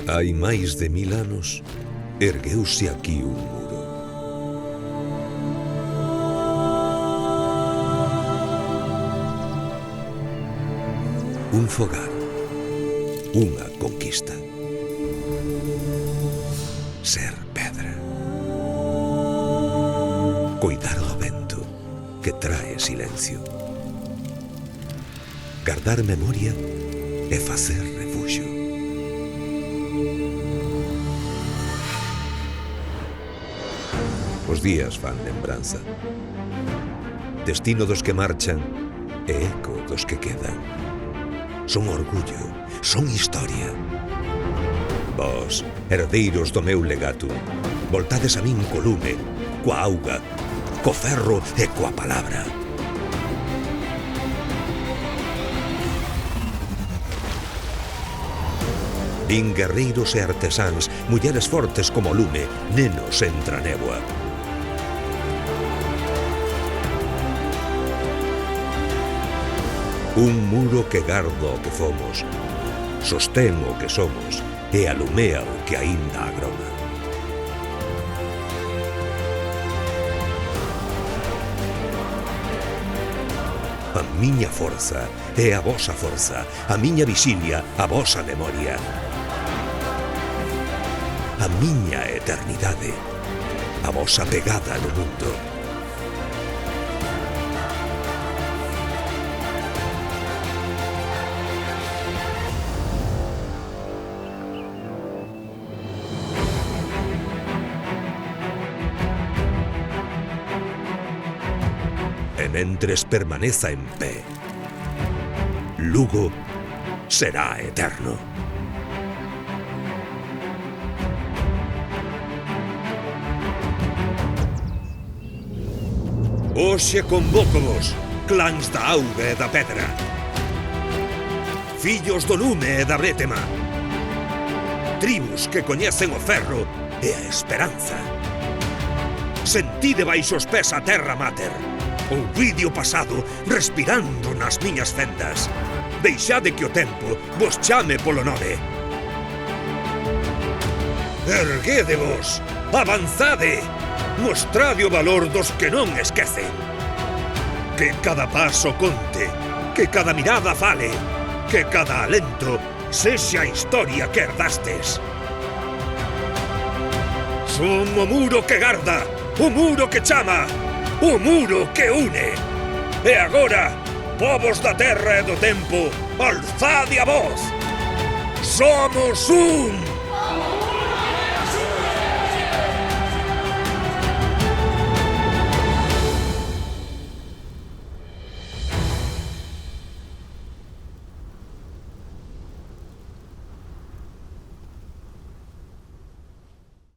Hai máis de 1000 anos, ergueuse aquí un muro. Un fogar. Unha conquista. Ser pedra. Coidar do vento, que trae silencio. Guardar memoria e facer refuxio. Os días fan lembranza. Destino dos que marchan e eco dos que quedan. Son orgullo, son historia. Vós, herdeiros do meu legato, voltades a min co lume, coa auga, co ferro e coa palabra. Vin guerreiros e artesáns, mulleres fortes como o lume, nenos entra néboa. Un muro que garda o que fomos, sostén o que somos e alumea o que aínda agroma. A miña forza é a vosa forza, a miña vixilia, a vosa memoria. A miña eternidade, a vosa pegada no mundo. E mentres permaneza en pé, Lugo será eterno. Hoxe convócovos, clans da auga e da pedra, fillos do lume e da brétema, tribus que coñecen o ferro e a esperanza. Sentide baixo os pés a terra mater, ouvide o pasado respirando nas miñas fendas. Deixade que o tempo vos chame polo nome. Erguédevos, avanzade, mostrade o valor dos que non esquecen. Que cada paso conte, que cada mirada fale, que cada alento sexa a historia que herdastes. Son o muro que garda, o muro que chama, o muro que une. E agora, povos da terra e do tempo, alzade a voz. Somos un!